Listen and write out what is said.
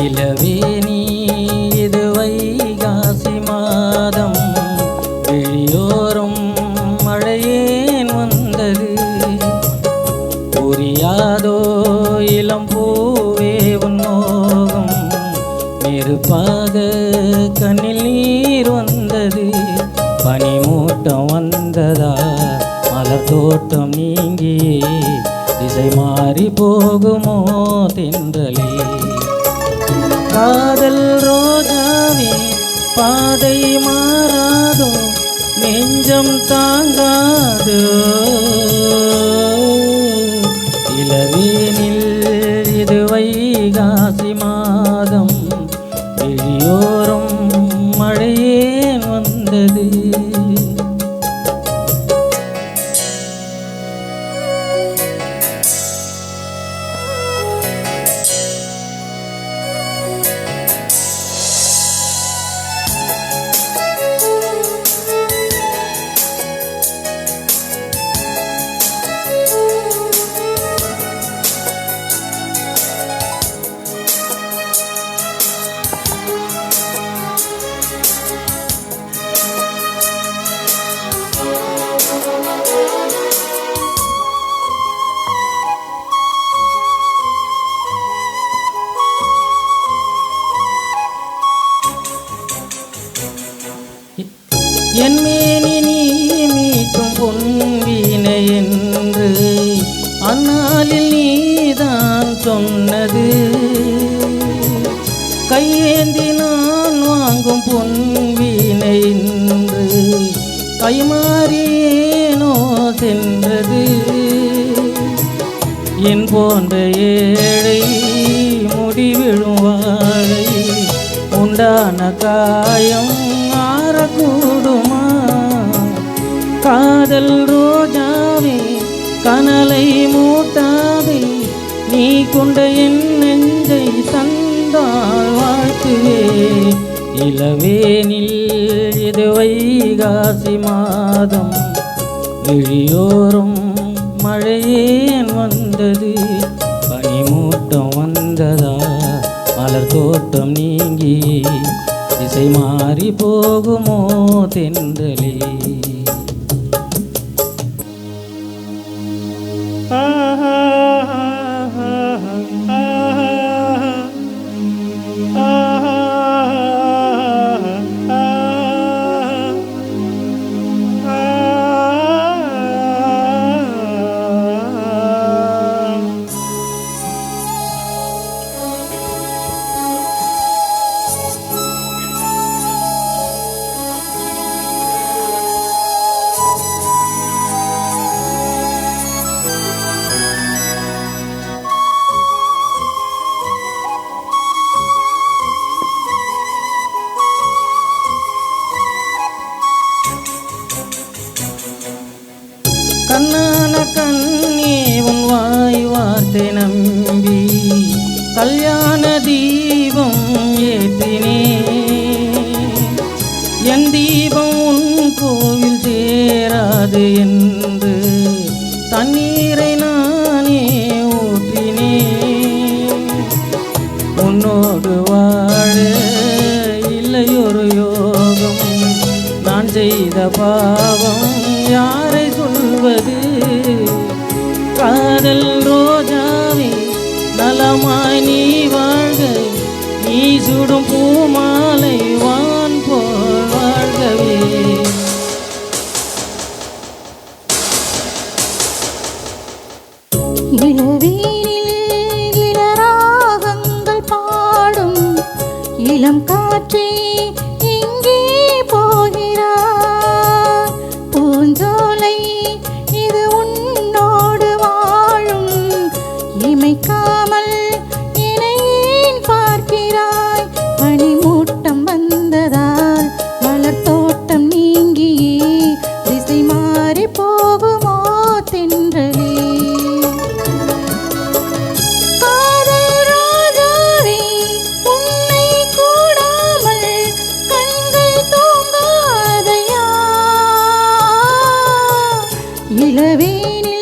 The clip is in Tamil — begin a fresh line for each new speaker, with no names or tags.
இளவேணி இது வைகாசி மாதம், விழியோரும் மழையேன் வந்தது. புரியாதோ இளம் பூவே உன்மோகம், நெருப்பாக கண்ணில் நீர் வந்தது. பனிமூட்டம் வந்ததா மலர் தோட்டம் நீங்கியே திசை மாறி போகுமோ தென்றலே. காதல் ரோஜாவே பாதை மாறாதோ, நெஞ்சம் தாங்காதோ. இளவேனில் இது வைகாசி மாதம், விழியோரும் மழையேன் வந்தது. என் மேனி நீ மீட்டும் பொன்வீணை என்று அந்நாளில் நீதான் சொன்னது. கையேந்தி நான் வாங்கும் பொன்வீணை என்று கைமாறியேனோ சென்றது. என் போன்ற ஏழை முடிவிழும் வாழை உண்டான காயம் கூடுமா. காதல் ரோஜாவே கனலை மூட்டாதே, நீ கொண்ட என் நெஞ்சை தந்தாள் வாழ்த்துவே. இளவேனில் இது வைகாசி மாதம், விழியோரும் மழையேன் வந்தது. பனிமூட்டம் வந்ததா மலர் தோட்டம் நீங்கி திசை மாறி போகுமோ தென்றலே. கண்ணான கண்ணே உன் வாய் வார்த்தை நம்பி கல்யாண தீபம் ஏற்றினே. என் தீபம் உன் கோவில் சேராது என்று தண்ணீரை நானே ஊற்றினே. உன்னோடு வாழ இல்லையொரு யோகம், நான் செய்த பாவம் யாரை சொல்வது. காதல் ரோஜாவே நலமாய் நீ வாழ்க, நீ சுடும் பூமாலை வான் போல் வாழ்கவே.
இளவேனில் இளராகங்கள் பாடும் இளம் காற்றே எங்கே போகிறாய். பூஞ்சோலை இது உன்னோ தேனில்